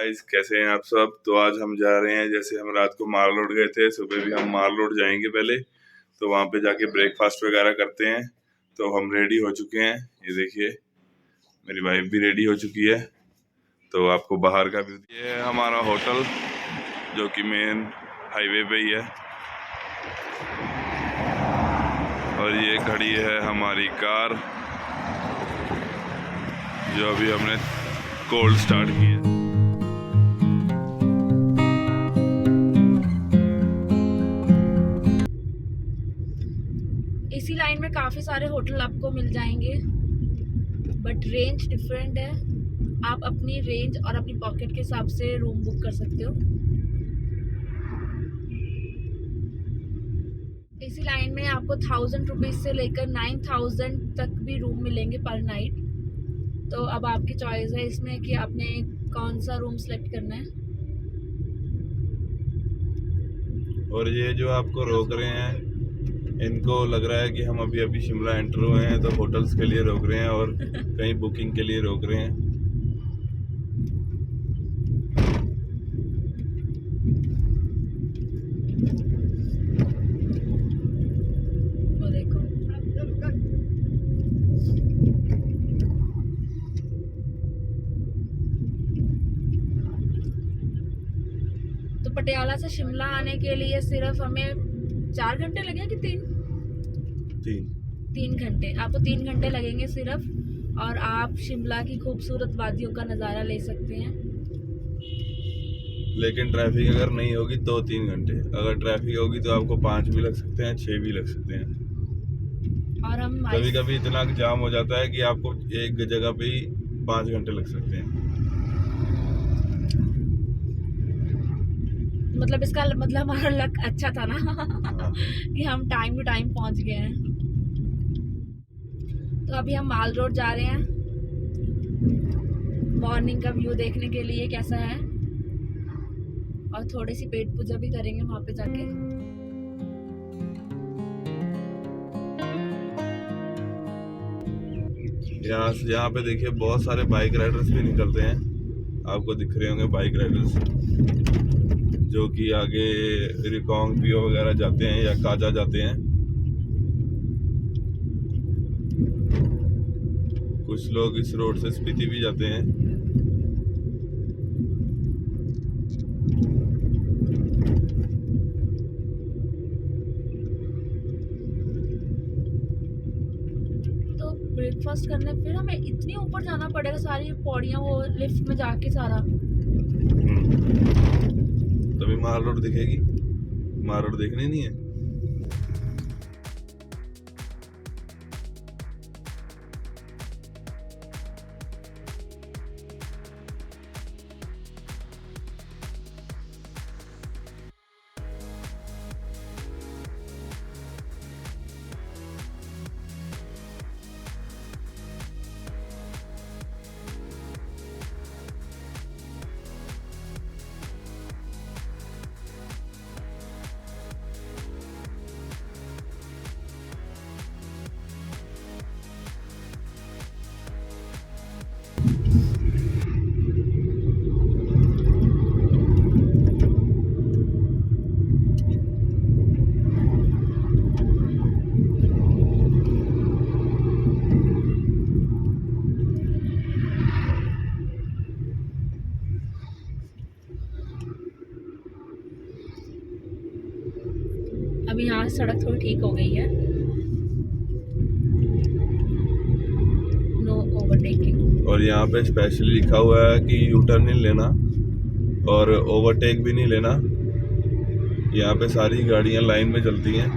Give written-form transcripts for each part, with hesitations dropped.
Guys, कैसे हैं आप सब। तो आज हम जा रहे हैं, जैसे हम रात को माल रोड गए थे, सुबह भी हम माल रोड जाएंगे पहले, तो वहां पे जाके ब्रेकफास्ट वगैरह करते हैं। तो हम रेडी हो चुके हैं, ये देखिए मेरी वाइफ भी रेडी हो चुकी है। तो आपको बाहर का व्यू, ये है हमारा होटल जो कि मेन हाईवे पे ही है। और ये खड़ी है हमारी कार जो अभी हमने कोल्ड स्टार्ट की है। इसी लाइन में काफ़ी सारे होटल आपको मिल जाएंगे, बट रेंज डिफरेंट है। आप अपनी रेंज और अपनी पॉकेट के हिसाब से रूम बुक कर सकते हो। इसी लाइन में आपको 1000 रुपीज़ से लेकर 9000 तक भी रूम मिलेंगे पर नाइट। तो अब आपकी चॉइस है इसमें कि आपने कौन सा रूम सेलेक्ट करना है। और ये जो आपको रोक रहे हैं, इनको लग रहा है कि हम अभी अभी शिमला एंटर हुए हैं, तो होटल्स के लिए रोक रहे हैं और कहीं बुकिंग के लिए रोक रहे हैं। वो देखो, तो पटियाला से शिमला आने के लिए सिर्फ हमें 4 घंटे लगे कि 3 घंटे। आपको 3 घंटे लगेंगे सिर्फ, और आप शिमला की खूबसूरत वादियों का नज़ारा ले सकते हैं। लेकिन ट्रैफिक अगर नहीं होगी तो 3 घंटे, अगर ट्रैफिक होगी तो आपको 5 भी लग सकते हैं, 6 भी लग सकते हैं। और हम कभी कभी इतना जाम हो जाता है कि आपको एक जगह पे ही 5 घंटे लग सकते हैं। मतलब इसका मतलब हमारा लक अच्छा था ना कि हम टाइम टू टाइम पहुंच गए हैं। तो अभी हम माल रोड जा रहे हैं मॉर्निंग का व्यू देखने के लिए कैसा है, और थोड़ी सी पेट पूजा भी करेंगे वहां पे जाके। यहाँ पे देखिए बहुत सारे बाइक राइडर्स भी निकलते हैं, आपको दिख रहे होंगे बाइक राइडर्स जो कि आगे रिकोंग पियो वगैरह जाते हैं या काजा जाते हैं। कुछ लोग इस रोड से स्पीति भी जाते हैं। तो ब्रेकफास्ट करने फिर हमें इतनी ऊपर जाना पड़ेगा, सारी पौड़ियाँ वो लिफ्ट में जाके सारा। तभी माल रोड दिखेगी, माल रोड देखनी नहीं है। अभी यहाँ सड़क थोड़ी ठीक हो गई है, नो ओवरटेकिंग। और यहाँ पे स्पेशली लिखा हुआ है कि यू टर्न नहीं लेना और ओवरटेक भी नहीं लेना। यहाँ पे सारी गाड़ियाँ लाइन में चलती हैं,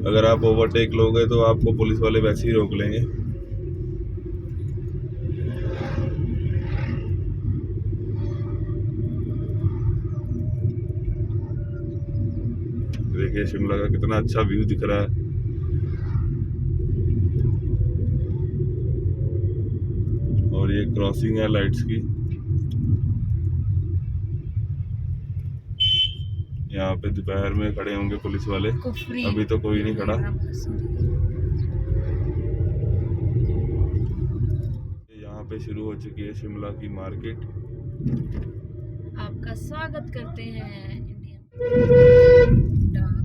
अगर आप ओवरटेक लोगे तो आपको पुलिस वाले वैसे ही रोक लेंगे। देखिए शिमला का कितना अच्छा व्यू दिख रहा है। और ये क्रॉसिंग है लाइट्स की, यहाँ पे दोपहर में खड़े होंगे पुलिस वाले, अभी तो कोई नहीं खड़ा। यहाँ पे शुरू हो चुकी है शिमला की मार्केट। आपका स्वागत करते हैं इंडियन डाक।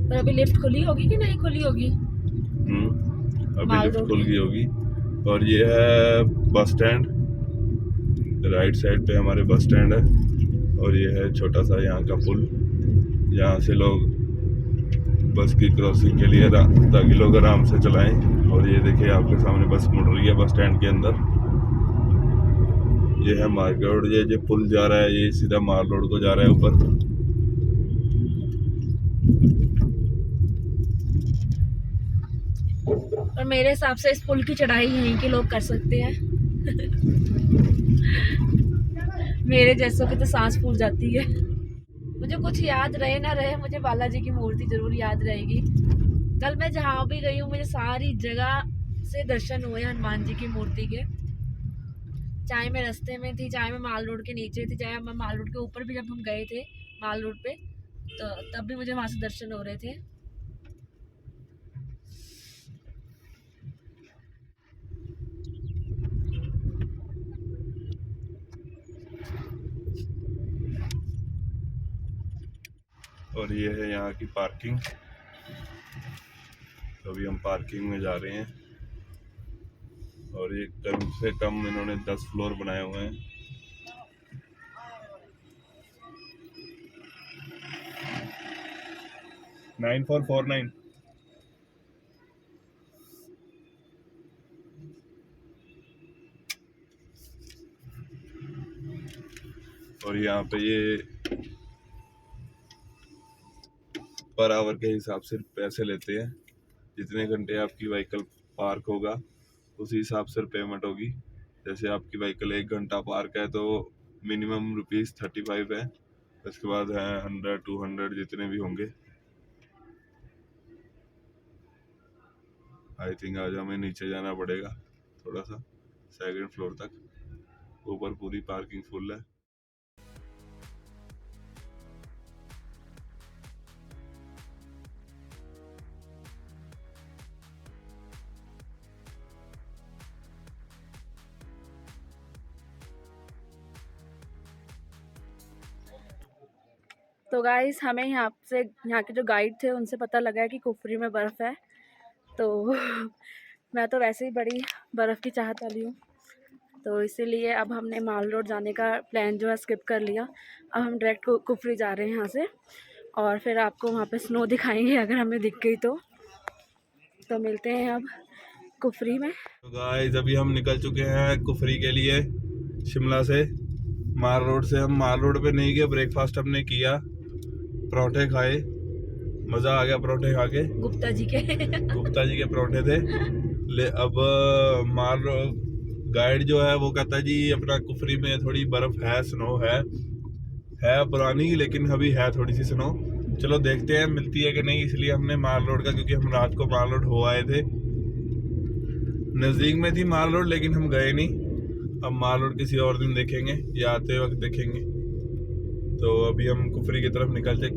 पर अभी लिफ्ट खुली होगी कि नहीं खुली होगी? अभी माल लिफ्ट रोड खुल की। गई होगी। और ये है बस स्टैंड, राइट साइड पे हमारे बस स्टैंड है। और ये है छोटा सा यहाँ का पुल, यहाँ से लोग बस की क्रॉसिंग के लिए ताकि लोग आराम से चलाएं। और ये देखिए आपके सामने बस मुड़ रही है बस स्टैंड के अंदर। ये है मार्केट रोड, ये पुल जा रहा है, ये सीधा माल रोड को जा रहा है ऊपर। और मेरे हिसाब से इस पुल की चढ़ाई यहीं के लोग कर सकते हैं। मेरे जैसों की तो सांस फूल जाती है। मुझे कुछ याद रहे ना रहे, मुझे बालाजी की मूर्ति जरूर याद रहेगी। कल मैं जहाँ भी गई हूँ मुझे सारी जगह से दर्शन हुए हनुमान जी की मूर्ति के। चाहे मैं रास्ते में थी, चाहे मैं माल रोड के नीचे थी, चाहे मैं माल रोड के ऊपर भी जब हम गए थे माल रोड पे, तो तब भी मुझे वहां से दर्शन हो रहे थे। और ये है यहाँ की पार्किंग। तो अभी हम पार्किंग में जा रहे हैं। और ये कम से कम इन्होंने 10 फ्लोर बनाए हुए हैं। नाइन 449। और यहाँ पे ये पर आवर के हिसाब से पैसे लेते हैं। जितने घंटे आपकी व्हीकल पार्क होगा उसी हिसाब से पेमेंट होगी। जैसे आपकी व्हीकल 1 घंटा पार्क है तो मिनिमम ₹35 है। उसके बाद है 100 200 जितने भी होंगे। आई थिंक आज हमें नीचे जाना पड़ेगा थोड़ा सा, 2nd फ्लोर तक। ऊपर पूरी पार्किंग फुल है। तो गाइस हमें यहाँ के जो गाइड थे उनसे पता लगा है कि कुफरी में बर्फ़ है। तो मैं तो वैसे ही बड़ी बर्फ़ की चाहत वाली हूँ, तो इसीलिए अब हमने माल रोड जाने का प्लान जो है स्किप कर लिया। अब हम डायरेक्ट कुफरी जा रहे हैं यहाँ से, और फिर आपको वहाँ पे स्नो दिखाएंगे अगर हमें दिख गई तो मिलते हैं अब कुफरी में। तो गाइस अभी हम निकल चुके हैं कुफरी के लिए शिमला से। माल रोड से हम माल रोड पे नहीं गए, ब्रेकफास्ट हमने किया, परोठे खाए, मज़ा आ गया परोठे खा के। गुप्ता जी के परोठे थे। अब माल गाइड जो है वो कहता है जी अपना कुफरी में थोड़ी बर्फ है, स्नो है पुरानी, लेकिन अभी है थोड़ी सी स्नो। चलो देखते हैं मिलती है कि नहीं। इसलिए हमने माल रोड का, क्योंकि हम रात को माल रोड हो आए थे, नज़दीक में थी माल रोड, लेकिन हम गए नहीं। अब माल रोड किसी और दिन देखेंगे या आते वक्त देखेंगे। तो अभी हम कुफरी की तरफ निकलते,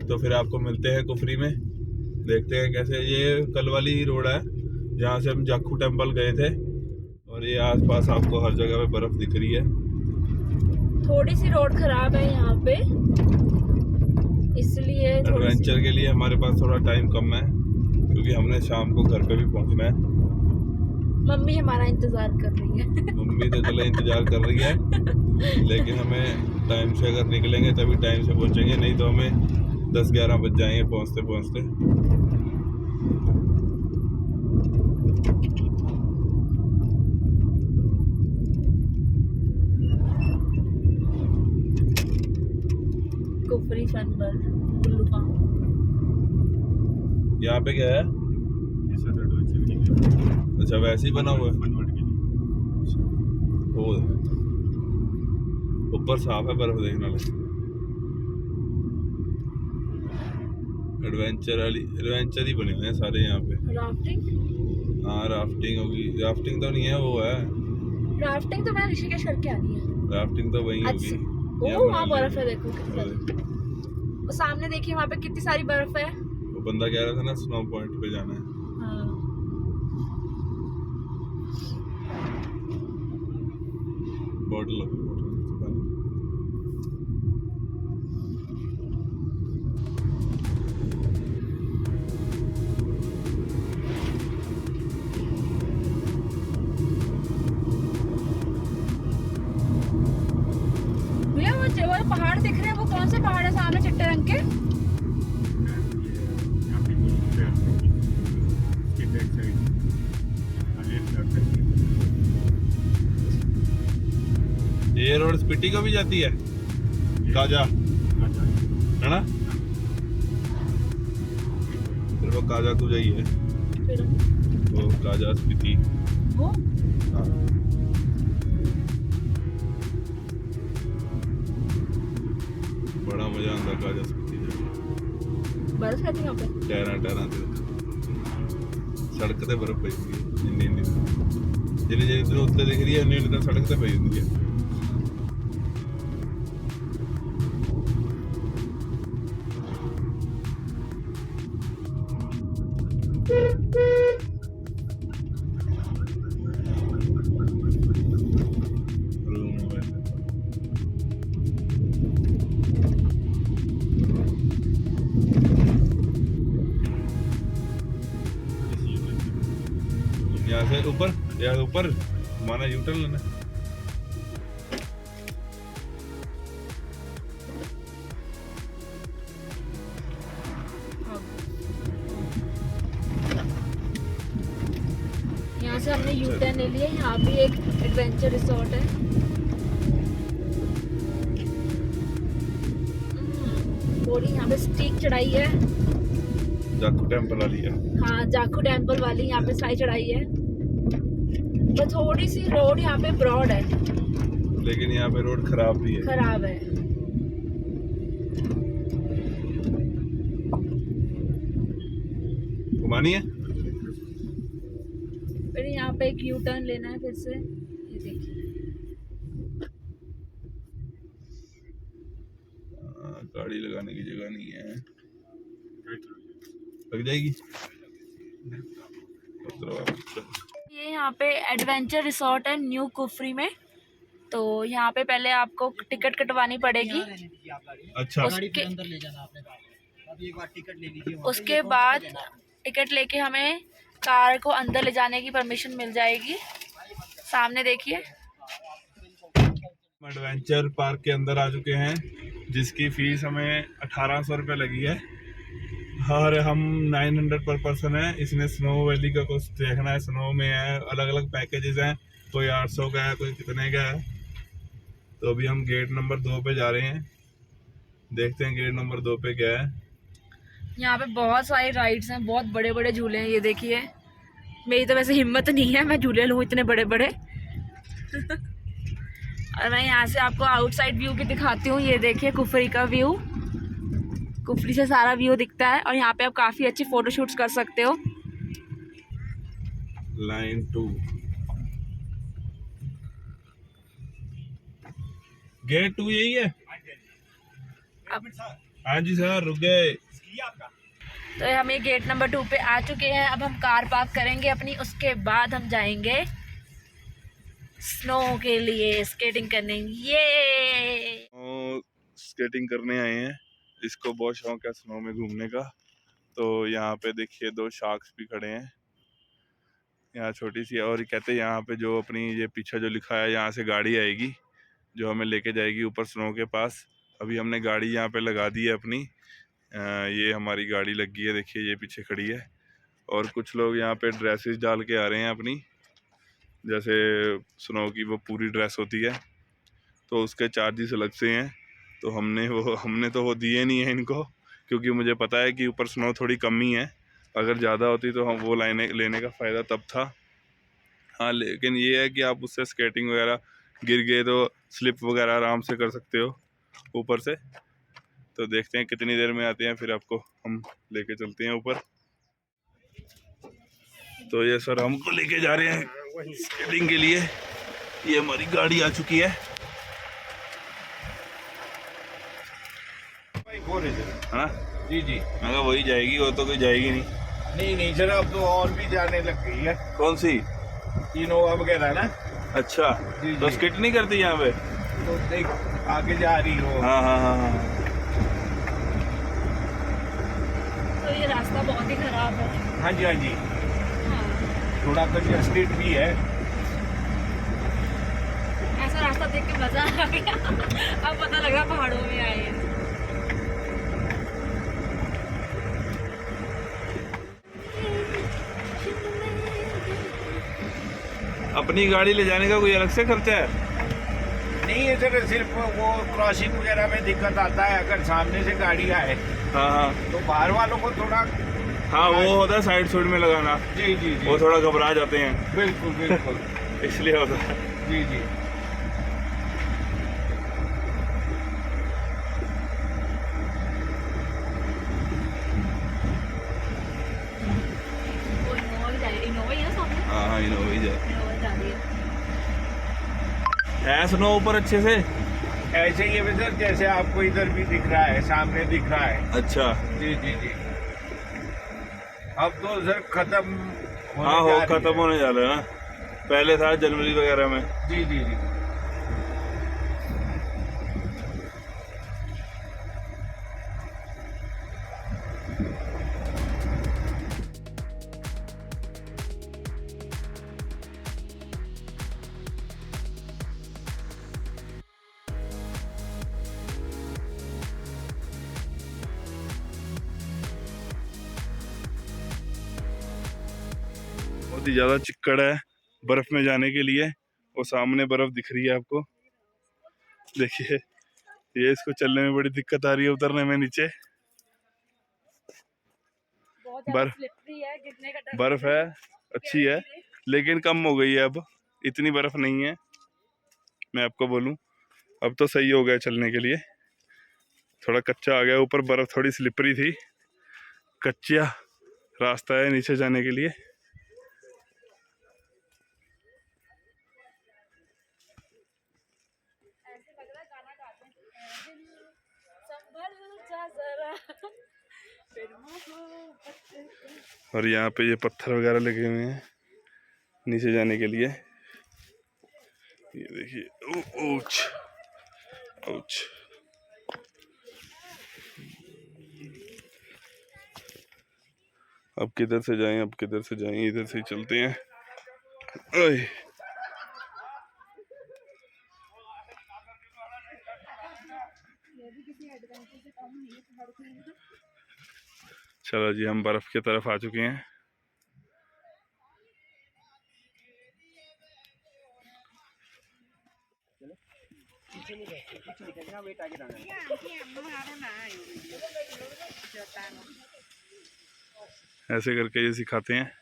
तो फिर आपको मिलते हैं कुफरी में। देखते हैं कैसे। ये कल वाली रोड है जहाँ से हम जाखू टेम्पल गए थे। और ये आसपास आपको हर जगह पे बर्फ दिख रही है। थोड़ी सी रोड खराब है यहाँ पे, इसलिए एडवेंचर के लिए हमारे पास थोड़ा टाइम कम है, क्योंकि हमने शाम को घर पे भी पहुँचना है। मम्मी हमारा इंतजार कर रही है। मम्मी तो चले इंतजार कर रही है, लेकिन हमें टाइम से अगर निकलेंगे तभी टाइम से पहुँचेंगे, नहीं तो हमें 10-11 बज जाएंगे पहुँचते पहुँचते। कुफरी फनबर्ड कुल्लू फार्म। यहाँ पे क्या है? अच्छा वैसे ही बना हुआ है। ऊपर साफ है बर्फ देखने वाले। एडवेंचर ही बने हुए हैं सारे यहाँ पे। राफ्टिंग, हाँ राफ्टिंग होगी। राफ्टिंग तो नहीं है, वो है राफ्टिंग तो मैं ऋषिकेश करके आनी है। राफ्टिंग तो वही होगी। अच्छा, ओ वहाँ बर्फ है, देखो कितनी सारी। और सामने देखिए वहाँ पे कितनी सारी बर्फ है। वो बंदा कह रहा था ना स्नो पॉइंट पे जाना है। हाँ। बॉटल भैया वो पहाड़ दिख रहे हैं, वो कौन से पहाड़ है सामने चिट्टे रंग के? ये रोड स्पीति को भी जाती है काजा, है ना? फिर वो काजा तो जाइए, वो काजा स्पीति। वो हाँ। बड़ा मजा आता काजा स्पीति जाके। बर्फ रहती है वहाँ पे। टहरा ते सड़क ते बर्फ पई हुंदी है इन्नी जिन्नी तैनूं उत्ते दिख रही है इन्नी तो सड़क ते पई हुंदी है। यहाँ से ऊपर माना यूटर्न लेना। यहाँ से हमने यू टर्न ले लिया। यहाँ भी एक एडवेंचर रिसोर्ट है। थोड़ी यहाँ पे स्टीक चढ़ाई है। जाखू टेम्पल वाली है। हाँ जाखू टेम्पल वाली यहाँ पे स्लाई चढ़ाई है। तो थोड़ी सी रोड यहाँ पे ब्रॉड है, लेकिन यहाँ पे रोड खराब भी है। खराब है। घुमानी है। फिर यहाँ पे एक यू टर्न लेना है फिर से। ये देखिए गाड़ी लगाने की जगह नहीं है, लग जाएगी। ये यहाँ पे एडवेंचर रिसोर्ट है न्यू कुफरी में। तो यहाँ पे पहले आपको टिकट कटवानी पड़ेगी। अच्छा। उसके बाद टिकट लेके हमें कार को अंदर ले जाने की परमिशन मिल जाएगी। सामने देखिए एडवेंचर पार्क के अंदर आ चुके हैं, जिसकी फीस हमें 1800 रुपये लगी है और हम 900 पर पर्सन है। इसमें स्नो वैली का कुछ देखना है, स्नो में है, अलग अलग पैकेजेस हैं, कोई 800 का है, कोई कितने का है। तो अभी हम गेट नंबर 2 पे जा रहे हैं, देखते हैं गेट नंबर 2 पे क्या है। यहाँ पे बहुत सारी राइड्स हैं, बहुत बड़े बड़े झूले हैं। ये देखिए मेरी तो वैसे हिम्मत नहीं है मैं झूले लूँ इतने बड़े बड़े। और मैं यहाँ से आपको आउटसाइड व्यू भी दिखाती हूँ। ये देखिए कुफरी का व्यू, कुफरी से सारा व्यू दिखता है और यहाँ पे आप काफ़ी अच्छी फोटोशूट्स कर सकते हो। लाइन 2 गेट 2 यही है। अब हाँ जी सर रुक गए। तो हम ये गेट नंबर 2 पे आ चुके हैं। अब हम कार पार्क करेंगे अपनी, उसके बाद हम जाएंगे स्नो के लिए स्केटिंग करने। ये स्केटिंग करने आए हैं, इसको बहुत शौक है स्नो में घूमने का। तो यहाँ पे देखिए 2 शार्क्स भी खड़े हैं, यहाँ छोटी सी। और कहते हैं यहाँ पे जो अपनी ये पीछे जो लिखा है, यहाँ से गाड़ी आएगी जो हमें लेके जाएगी ऊपर स्नो के पास। अभी हमने गाड़ी यहाँ पे लगा दी है अपनी, ये हमारी गाड़ी लगी है, देखिए ये पीछे खड़ी है। और कुछ लोग यहाँ पे ड्रेसेस डाल के आ रहे हैं अपनी, जैसे स्नो की वो पूरी ड्रेस होती है, तो उसके चार्जेस अलग से हैं। तो हमने तो वो दिए नहीं है इनको, क्योंकि मुझे पता है कि ऊपर स्नो थोड़ी कम ही है। अगर ज़्यादा होती तो हम वो लेने का फ़ायदा तब था। हाँ लेकिन ये है कि आप उससे स्केटिंग वगैरह गिर गए तो स्लिप वगैरह आराम से कर सकते हो ऊपर से। तो देखते हैं कितनी देर में आते हैं, फिर आपको हम लेके चलते हैं ऊपर। तो ये सर हमको लेके जा रहे हैं स्केटिंग के लिए। ये हमारी गाड़ी आ चुकी है ना? जी जी। मैं कहा वही जाएगी, वो तो कोई जाएगी नहीं। नहीं नहीं सर, अब तो और भी जाने लग गई है, कौन सी? इनोवा वगैरह ना। अच्छा, जी, तो जी। स्किट नहीं करती यहाँ पे? तो देख आगे जा रही हो। हाँ हाँ हाँ हाँ। तो ये रास्ता बहुत ही खराब है। हाँ जी हाँ जी, हाँ, थोड़ा कंजस्टेड भी है। ऐसा रास्ता देख के मजा आ गया। अब पता लगा पहाड़ों में आए हैं। अपनी गाड़ी ले जाने का कोई अलग से खर्चा है? नहीं है सर, सिर्फ वो क्रॉसिंग वगैरह में दिक्कत आता है, अगर सामने से गाड़ी आए हाँ हाँ तो बाहर वालों को थोड़ा। हाँ, वो होता है साइड साइड में लगाना। जी जी जी, वो थोड़ा घबरा जाते हैं, बिल्कुल बिल्कुल। इसलिए होता है। जी जी। वो इनोवा ही जा रही है, इनोवा ही है ना सामने? हाँ हाँ, इनोवा ही जाए। इनोवा जा रही है। सुनो ऊपर अच्छे से। ऐसे ही है सर, जैसे आपको इधर भी दिख रहा है, सामने दिख रहा है। अच्छा, जी जी जी। अब तो सर खत्म होने हाँ हो जा रही खत्म है। होने जा रहा है ना, पहले था जनवरी वगैरह में। जी जी जी। बहुत ही ज़्यादा चिक्कड़ है बर्फ़ में जाने के लिए। वो सामने बर्फ़ दिख रही है आपको, देखिए। ये इसको चलने में बड़ी दिक्कत आ रही है, उतरने में नीचे। बहुत ज्यादा बर्फ स्लिपरी है, गिरने का डर। बर्फ़ है, अच्छी है, लेकिन कम हो गई है अब, इतनी बर्फ़ नहीं है। मैं आपको बोलूं, अब तो सही हो गया चलने के लिए। थोड़ा कच्चा आ गया, ऊपर बर्फ़ थोड़ी स्लिपरी थी, कच्चा रास्ता है नीचे जाने के लिए। ऐसे लग रहा है गाना गाते हैं, दिल संभल जा जरा, फिर मोहब्बत। और यहाँ पे ये पत्थर वगैरह लगे हुए हैं नीचे जाने के लिए। ये देखिए, ouch, ouch। अब किधर से जाएं, अब किधर से जाएं? इधर से ही चलते हैं। ओए, चलो जी, हम बर्फ की तरफ आ चुके हैं। ऐसे करके ये सिखाते हैं।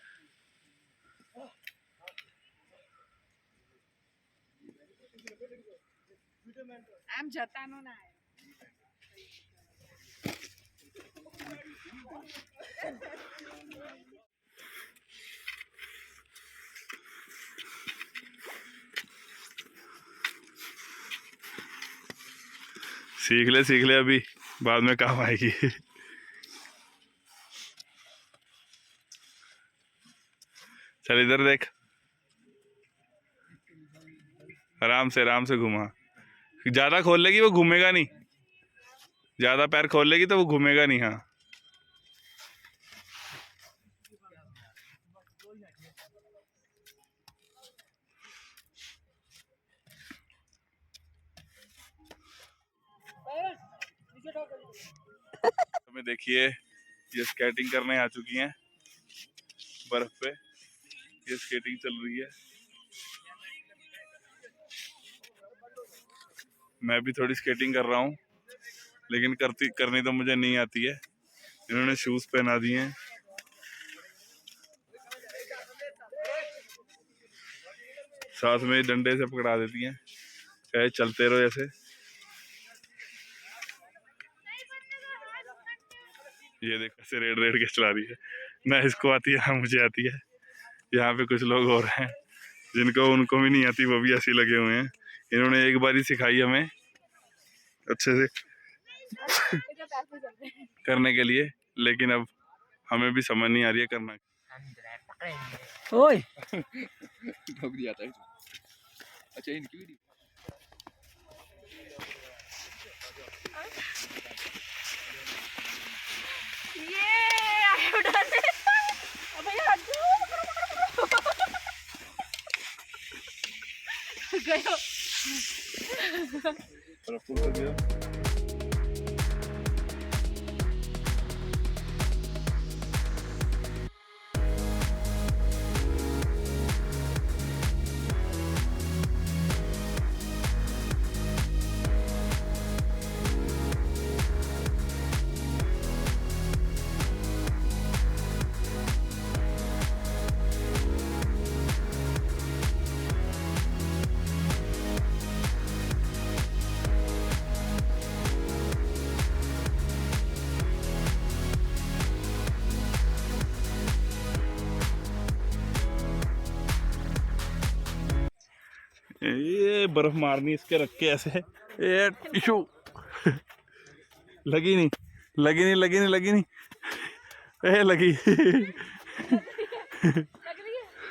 सीख ले, अभी बाद में काम आएगी। चल इधर देख, आराम से घुमा। ज्यादा खोल लेगी वो घूमेगा नहीं, ज्यादा पैर खोल लेगी तो वो घूमेगा नहीं। हाँ, हमें देखिए, ये स्केटिंग करने आ चुकी हैं बर्फ पे। ये स्केटिंग चल रही है। मैं भी थोड़ी स्केटिंग कर रहा हूँ, लेकिन करनी तो मुझे नहीं आती है। इन्होंने शूज पहना दिए हैं। साथ में डंडे से पकड़ा देती हैं। कहे चलते रहो ऐसे। ये देख ऐसे रेड रेड के चला रही है, ना इसको आती है ना मुझे आती है। यहाँ पे कुछ लोग और हैं जिनको उनको भी नहीं आती, वो भी ऐसे लगे हुए हैं। इन्होंने एक बार ही सिखाई हमें अच्छे से करने के लिए, लेकिन अब हमें भी समझ नहीं आ रही है करना। ओए आता है। अच्छा इनकी वीडियो ये बर्फ मारनी इसके रख के ऐसे। ये टिशू लगी नहीं लगी नहीं लगी नहीं लगी नहीं, ए लगी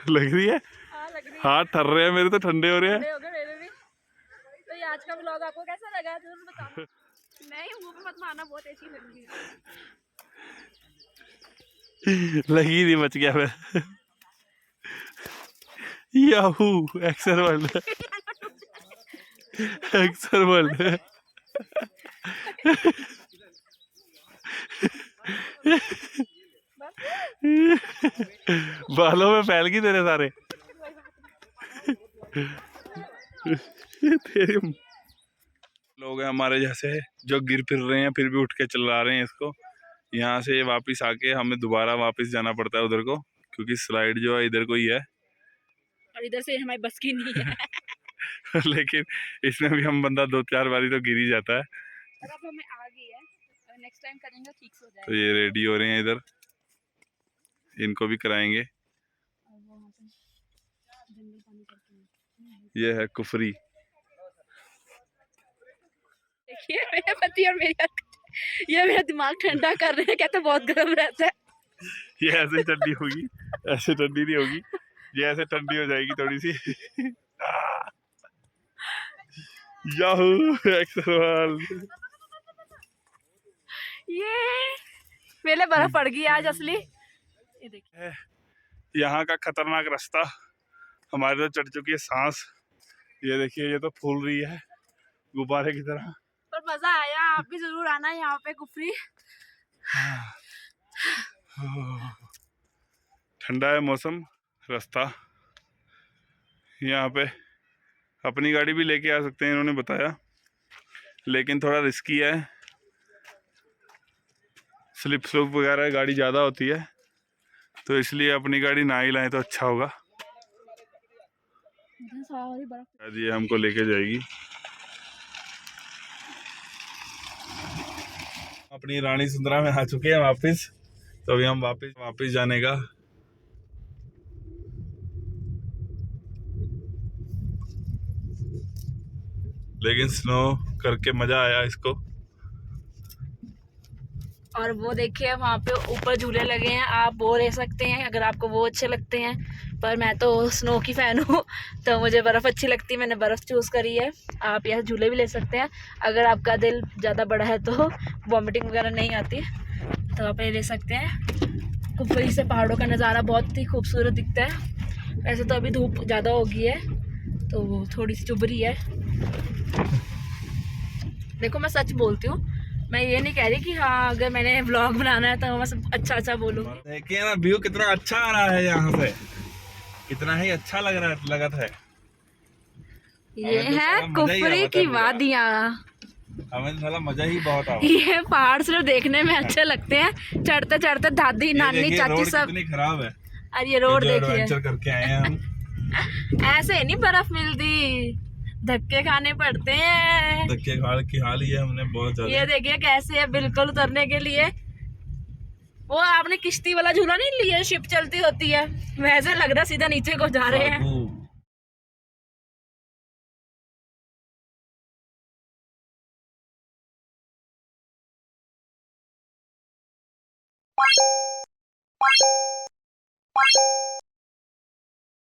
लग रही है। हाथ ठर रहे हैं मेरे, तो ठंडे हो रहे हैं। तो ये आज का व्लॉग आपको कैसा लगा जरूर बताना। नहीं मुंह पे मत मारना, बहुत अच्छी लग रही है। लगी नहीं, बच गया मैं। याहू एक्सर वर्ल्ड एक्सर वर्ल्ड। बालों में फैल गई तेरे सारे। तेरे लोग हैं हमारे जैसे जो गिर फिर रहे हैं फिर भी उठ के चला रहे हैं इसको। यहाँ से वापस आके हमें दोबारा वापस जाना पड़ता है उधर को, क्योंकि स्लाइड जो है इधर को ही है और इधर से हमारी बस की नहीं है। लेकिन इसमें भी हम बंदा 2-4 बारी तो गिर ही जाता है। और अब हमें आ गई है, नेक्स्ट टाइम करेंगे ठीक से हो जाएगा। तो ये रेडी हो रहे हैं इधर, इनको भी कराएंगे। ये है कुफरी। देखिए मेरे पति और मेरी ये मेरा दिमाग ठंडा कर रहे हैं, कहते बहुत गर्म रहता है। ये ऐसे ठंडी होगी, ऐसे ठंडी नहीं होगी, ये ऐसे ठंडी हो जाएगी थोड़ी सी। याहू एक्सरवाल। ये मेरे बर्फ पड़ गई आज असली। ये देखिए यहाँ का खतरनाक रास्ता हमारे तो चढ़ चुकी है सांस। ये देखिए ये तो फूल रही है गुब्बारे की तरह। पर मजा आया, आप भी जरूर आना यहाँ पे कुफरी। ठंडा है मौसम, रास्ता यहाँ पे अपनी गाड़ी भी लेके आ सकते हैं इन्होंने बताया, लेकिन थोड़ा रिस्की है, स्लिप स्लोप वगैरह गाड़ी ज़्यादा होती है, तो इसलिए अपनी गाड़ी ना ही लाएं तो अच्छा होगा। ये हमको लेके जाएगी अपनी रानी सुंदरा में आ चुके हैं वापस। तो अभी हम वापस जाने का लेकिन स्नो करके मजा आया इसको। और वो देखिए वहाँ पे ऊपर झूले लगे हैं, आप वो ले सकते हैं अगर आपको वो अच्छे लगते हैं। पर मैं तो स्नो की फ़ैन हूँ तो मुझे बर्फ़ अच्छी लगती है, मैंने बर्फ़ चूज़ करी है। आप यहाँ झूले भी ले सकते हैं अगर आपका दिल ज़्यादा बड़ा है तो वॉमिटिंग वगैरह नहीं आती, तो आप ये ले सकते हैं। कुफरी से पहाड़ों का नज़ारा बहुत ही खूबसूरत दिखता है। वैसे तो अभी धूप ज़्यादा हो गई है तो वो थोड़ी सी चुभ रही है। देखो मैं सच बोलती हूँ, मैं ये नहीं कह रही कि हाँ अगर मैंने व्लॉग बनाना है तो मैं सब अच्छा बोलूँ। देखिए ना व्यू कितना अच्छा आ रहा है यहाँ से, कितना ही अच्छा लगा था। ये है कुफरी की वादियाँ, हमें साला मजा ही बहुत आ। ये पहाड़ सिर्फ देखने में अच्छे लगते हैं, चढ़ते चढ़ते दादी नानी चाची सब। कितनी खराब है। और ये रोड देखिए, एडवेंचर करके आए हैं हम। ऐसे नहीं बर्फ मिलती, धक्के खाने पड़ते हैं। धक्के खा लिए हमने बहुत ज्यादा। ये देखिए कैसे है बिल्कुल उतरने के लिए। वो आपने किश्ती वाला झूला नहीं लिया, शिप चलती होती है, वैसे लग रहा सीधा नीचे को जा रहे हैं।